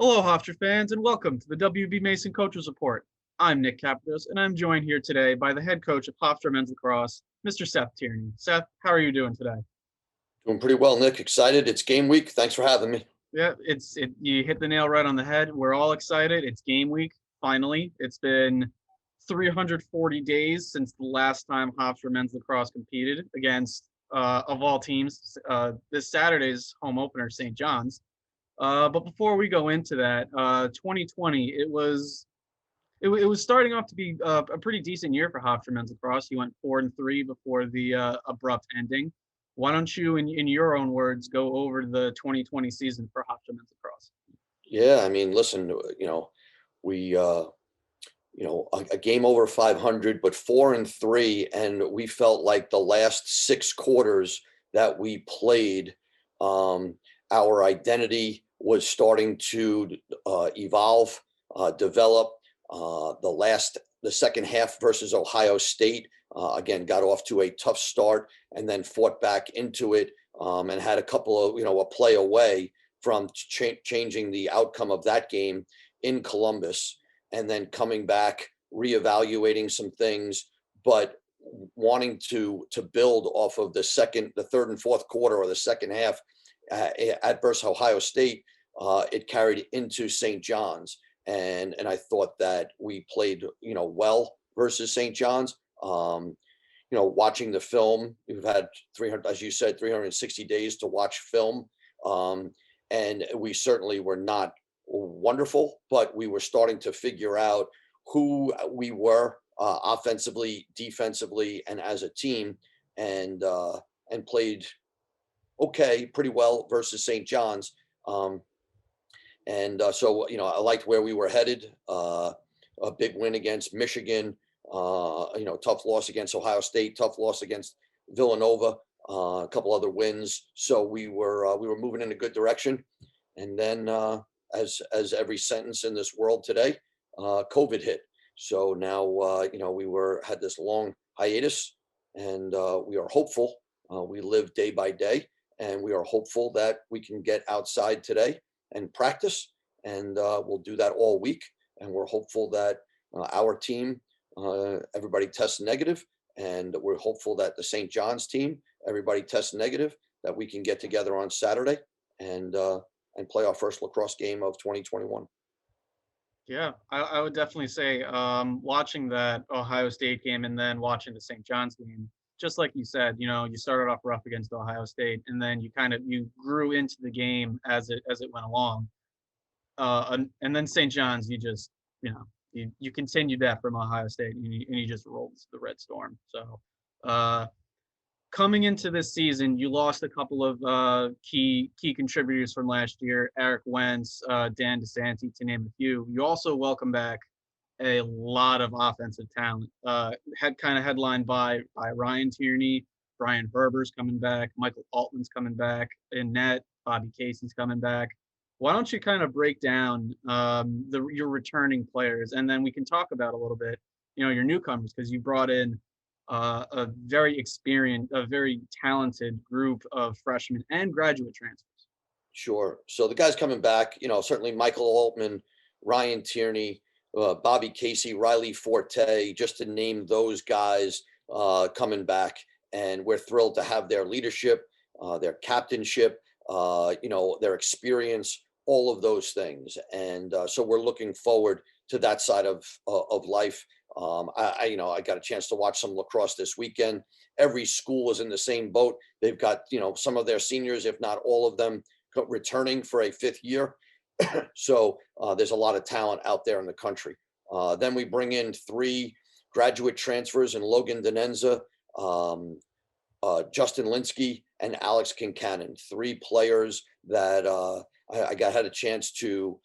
Hello, Hofstra fans, and welcome to the WB Mason Coaches Report. I'm Nick Capitos, and I'm joined here today by the head coach of Hofstra Men's Lacrosse, Mr. Seth Tierney. Seth, how are you doing today? Doing pretty well, Nick. Excited. It's game week. Thanks for having me. Yeah, you hit the nail right on the head. We're all excited. It's game week, finally. It's been 340 days since the last time Hofstra Men's Lacrosse competed against, of all teams, this Saturday's home opener, St. John's. But before we go into that, 2020, it was starting off to be a pretty decent year for Hofstra men's lacrosse. He went 4-3 before the abrupt ending. Why don't you, in your own words, go over the 2020 season for Hofstra men's lacrosse? Yeah, I mean, listen, we, a game over 500, but 4-3, and we felt like the last 6 quarters that we played, our identity was starting to evolve, develop. The second half versus Ohio State, again, got off to a tough start and then fought back into it, and had a couple of, a play away from changing the outcome of that game in Columbus, and then coming back, reevaluating some things, but wanting to build off of the third and fourth quarter, or the second half at versus Ohio State. It carried into St. John's. And I thought that we played, well versus St. John's. Watching the film, we've had 300, as you said, 360 days to watch film, and we certainly were not wonderful, but we were starting to figure out who we were, offensively, defensively, and as a team, and played pretty well versus St. John's. So, I liked where we were headed. A big win against Michigan, tough loss against Ohio State, tough loss against Villanova, a couple other wins. So we were moving in a good direction. And then, as every sentence in this world today, COVID hit. So now, we had this long hiatus, and we are hopeful. We live day by day, and we are hopeful that we can get outside today and practice, and we'll do that all week. And we're hopeful that our team, everybody tests negative, and we're hopeful that the St. John's team, everybody tests negative, that we can get together on Saturday and play our first lacrosse game of 2021. Yeah, I would definitely say watching that Ohio State game and then watching the St. John's game, just like you said, you started off rough against Ohio State, and then you grew into the game as it went along. And then St. John's, you continued that from Ohio State, and you just rolled the Red Storm. So coming into this season, you lost a couple of key contributors from last year: Eric Wentz, Dan DeSanti, to name a few. You also welcome back a lot of offensive talent. Headlined by Ryan Tierney, Brian Herber's coming back, Michael Altman's coming back, in net, Bobby Casey's coming back. Why don't you kind of break down your returning players, and then we can talk about a little bit, your newcomers, because you brought in a very experienced, a very talented group of freshmen and graduate transfers. Sure. So the guys coming back, certainly Michael Altman, Ryan Tierney, Bobby Casey, Riley Forte, just to name those guys coming back. And we're thrilled to have their leadership, their captainship, their experience, all of those things. And so we're looking forward to that side of life. I got a chance to watch some lacrosse this weekend. Every school is in the same boat. They've got, some of their seniors, if not all of them, returning for a fifth year. So there's a lot of talent out there in the country. Then we bring in 3 graduate transfers in Logan Denenza, Justin Linsky, and Alex Kincannon. 3 players that I had a chance to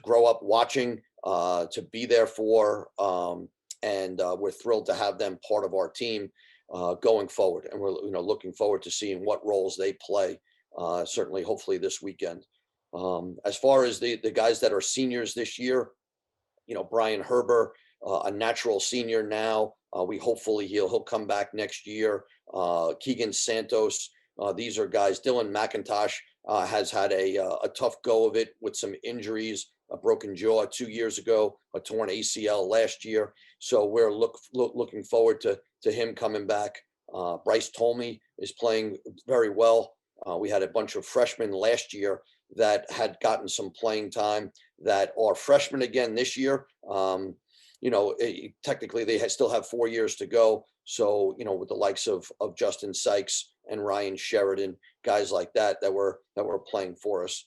grow up watching, to be there for, and we're thrilled to have them part of our team going forward. And we're looking forward to seeing what roles they play. Certainly, hopefully this weekend. As far as the guys that are seniors this year, Brian Herber, a natural senior now. Hopefully he'll come back next year. Keegan Santos. These are guys. Dylan McIntosh, has had a tough go of it with some injuries, a broken jaw 2 years ago, a torn ACL last year. So we're looking forward to him coming back. Bryce Tolmie is playing very well. We had a bunch of freshmen last year that had gotten some playing time that are freshmen again this year. Technically they still have 4 years to go. So, with the likes of Justin Sykes and Ryan Sheridan, guys like that were playing for us.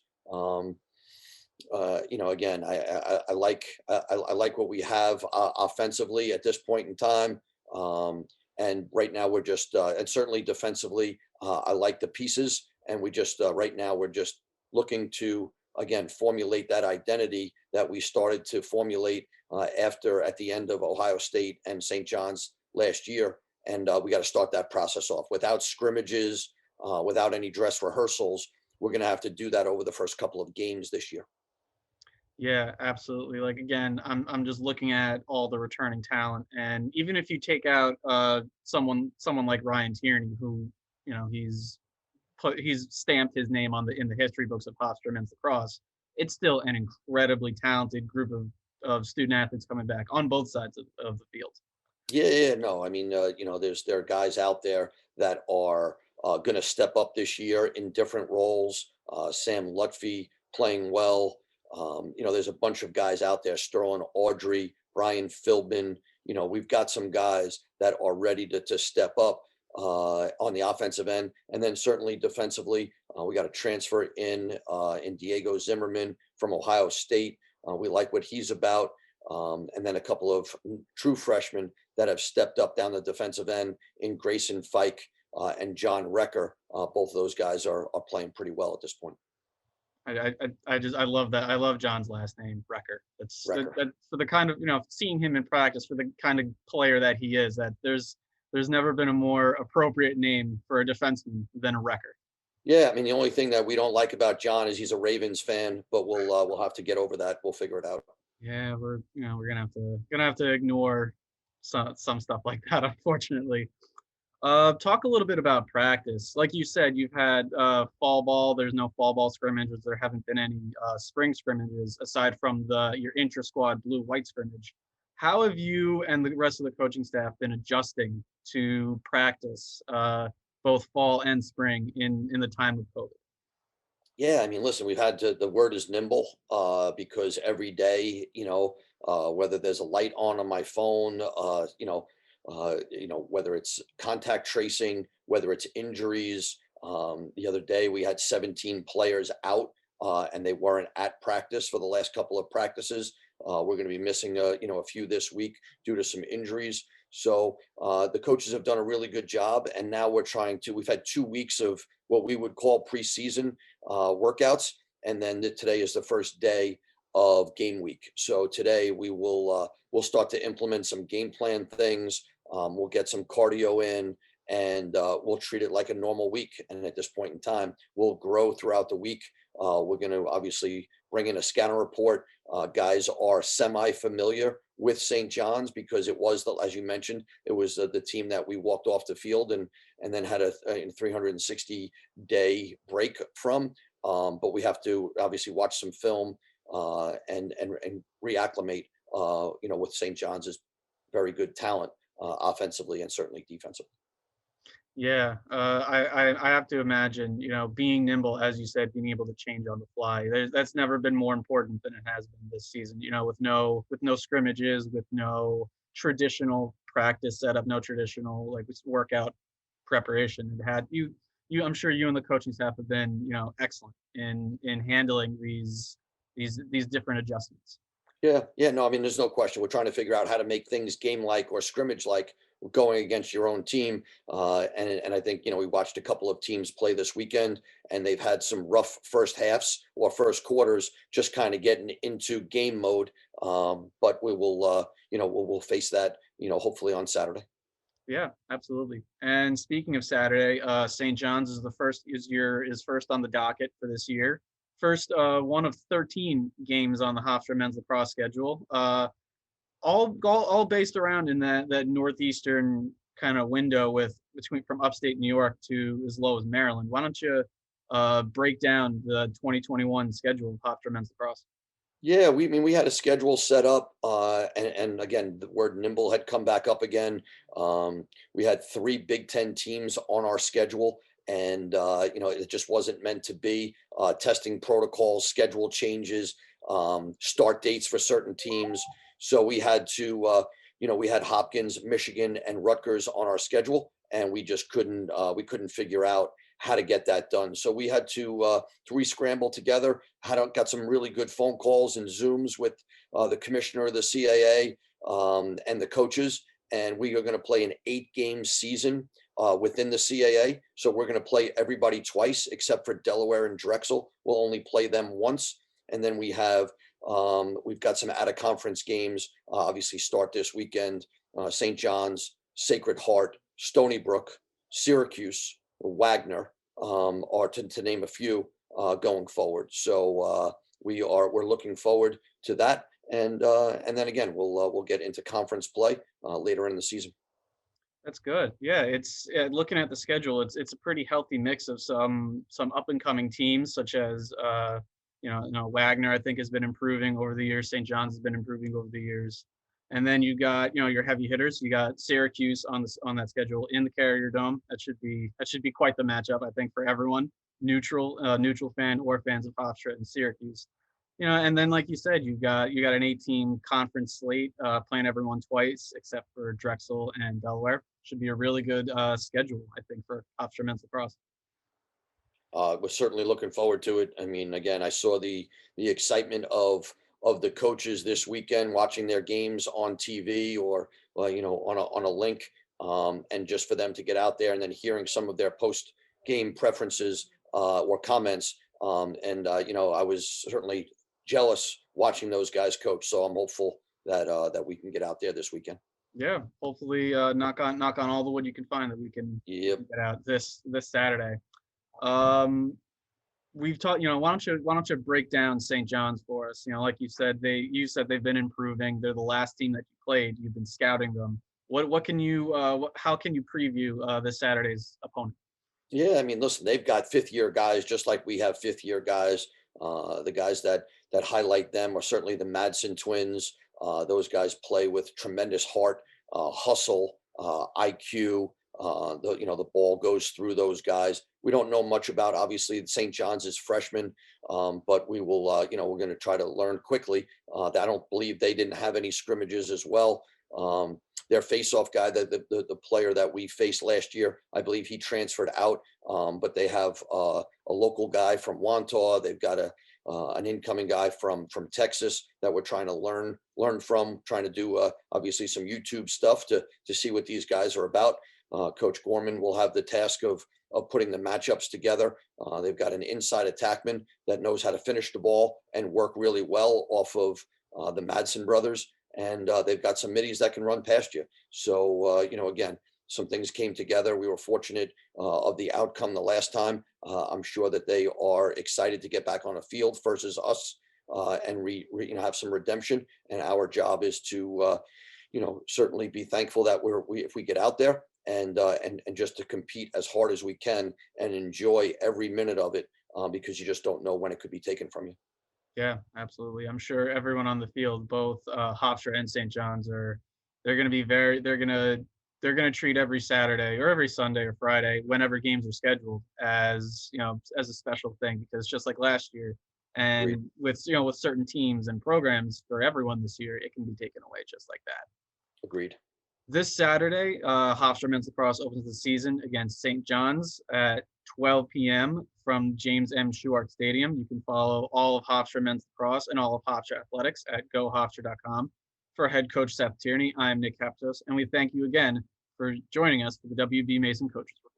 Again, I like what we have offensively at this point in time. And right now we're just, and certainly defensively, I like the pieces. And we just, right now we're just looking to, again, formulate that identity that we started to formulate at the end of Ohio State and St. John's last year. And we got to start that process off without scrimmages, without any dress rehearsals. We're going to have to do that over the first couple of games this year. Yeah, absolutely. Like again, I'm just looking at all the returning talent, and even if you take out someone like Ryan Tierney, who he's stamped his name in the history books of Hofstra men's lacrosse, it's still an incredibly talented group of student athletes coming back on both sides of the field. Yeah, no, I mean, there are guys out there that are going to step up this year in different roles. Sam Lutfi playing well. There's a bunch of guys out there, Sterling Audrey, Brian Philbin. We've got some guys that are ready to step up on the offensive end. And then certainly defensively, we got a transfer in Diego Zimmerman from Ohio State. We like what he's about. And then a couple of true freshmen that have stepped up down the defensive end in Grayson Fike and John Recker. Both of those guys are playing pretty well at this point. I love that. I love John's last name, Recker. Recker. That's for the kind of, seeing him in practice, for the kind of player that he is, that there's never been a more appropriate name for a defenseman than a Recker. Yeah, I mean, the only thing that we don't like about John is he's a Ravens fan, but we'll have to get over that. We'll figure it out. Yeah, we're gonna have to ignore some stuff like that, unfortunately. Talk a little bit about practice. Like you said, you've had fall ball. There's no fall ball scrimmages. There haven't been any spring scrimmages aside from your intra-squad blue-white scrimmage. How have you and the rest of the coaching staff been adjusting to practice both fall and spring in the time of COVID? Yeah, I mean, listen, we've had the word is nimble because every day, whether there's a light on my phone, whether it's contact tracing, whether it's injuries. The other day we had 17 players out and they weren't at practice for the last couple of practices. We're going to be missing a few this week due to some injuries. So the coaches have done a really good job, and now we've had 2 weeks of what we would call preseason workouts, and then today is the first day of game week. So today we'll start to implement some game plan things. We'll get some cardio in, and we'll treat it like a normal week. And at this point in time, we'll grow throughout the week. We're going to obviously bring in a scanner report. Guys are semi-familiar with St. John's because it was, as you mentioned, it was the team that we walked off the field and then had a 360-day break from. But we have to obviously watch some film and reacclimate. With St. John's very good talent offensively and certainly defensively. Yeah, I have to imagine, being nimble, as you said, being able to change on the fly. That's never been more important than it has been this season. With no scrimmages, with no traditional practice setup, no traditional workout preparation. I'm sure you and the coaching staff have been, excellent in handling these different adjustments. Yeah, no, I mean, there's no question. We're trying to figure out how to make things game-like or scrimmage-like going against your own team. And I think, we watched a couple of teams play this weekend, and they've had some rough first halves or first quarters just kind of getting into game mode. But we will, we'll face that, hopefully on Saturday. Yeah, absolutely. And speaking of Saturday, St. John's is first on the docket for this year. First one of 13 games on the Hofstra men's lacrosse schedule. All based around in that northeastern kind of window from upstate New York to as low as Maryland. Why don't you break down the 2021 schedule of Hofstra men's lacrosse. Yeah, we had a schedule set up, and again, the word nimble had come back up again. We had three Big Ten teams on our schedule, and it just wasn't meant to be. Testing protocols, schedule changes, start dates for certain teams. So we had to, we had Hopkins, Michigan, and Rutgers on our schedule, and we just couldn't, we couldn't figure out how to get that done. So we had to re-scramble together. Got some really good phone calls and Zooms with the commissioner of the CAA and the coaches. And we are going to play an 8-game season within the CAA. So we're going to play everybody twice, except for Delaware and Drexel. We'll only play them once. And then we've got some out of conference games, obviously start this weekend. St. John's, Sacred Heart, Stony Brook, Syracuse, Wagner, are to name a few going forward. So we're looking forward to that, and then again we'll get into conference play later in the season. That's good. Yeah, it's looking at the schedule. It's a pretty healthy mix of some up and coming teams, such as Wagner. I think has been improving over the years. St. John's has been improving over the years, and then you got your heavy hitters. You got Syracuse on that schedule in the Carrier Dome. That should be quite the matchup, I think, for everyone, neutral fan or fans of Hofstra and Syracuse. And then like you said, you got an 18 conference slate, playing everyone twice except for Drexel and Delaware. Should be a really good schedule, I think, for Hofstra men's lacrosse. We're certainly looking forward to it. I mean, again, I saw the excitement of the coaches this weekend, watching their games on TV or on a link, and just for them to get out there and then hearing some of their post game preferences or comments. I was certainly jealous watching those guys coach. So I'm hopeful that we can get out there this weekend. Yeah, hopefully, knock on all the wood you can find that we can Yep. get out this Saturday. We've talked, why don't you break down St. John's for us? Like you said they've been improving. They're the last team that you played. You've been scouting them. What can you how can you preview this Saturday's opponent? Yeah, I mean, listen, they've got fifth-year guys just like we have fifth-year guys. The guys that highlight them are certainly the Madsen twins. Those guys play with tremendous heart, hustle, IQ. The ball goes through those guys. We don't know much about, obviously, St. John's is freshmen, but we will, we're going to try to learn quickly. I don't believe they didn't have any scrimmages as well. Their face-off guy, the player that we faced last year, I believe he transferred out, but they have a local guy from Wantagh. They've got an incoming guy from Texas that we're trying to learn from, trying to do obviously some YouTube stuff to see what these guys are about. Coach Gorman will have the task of putting the matchups together. They've got an inside attackman that knows how to finish the ball and work really well off of the Madsen brothers. And they've got some middies that can run past you. So, again, some things came together. We were fortunate of the outcome the last time. I'm sure that they are excited to get back on the field versus us and have some redemption. And our job is to, certainly be thankful that if we get out there and just to compete as hard as we can and enjoy every minute of it, because you just don't know when it could be taken from you. Yeah, absolutely. I'm sure everyone on the field, both Hofstra and St. John's, they're going to be they're going to treat every Saturday or every Sunday or Friday, whenever games are scheduled, as as a special thing, because just like last year, and Agreed. with certain teams and programs for everyone this year, it can be taken away just like that. Agreed. This Saturday, Hofstra men's lacrosse opens the season against St. John's at 12 p.m. from James M. Schuart Stadium. You can follow all of Hofstra men's lacrosse and all of Hofstra athletics at gohofstra.com. For head coach Seth Tierney, I am Nick Heptos, and we thank you again for joining us for the WB Mason Coaches Report.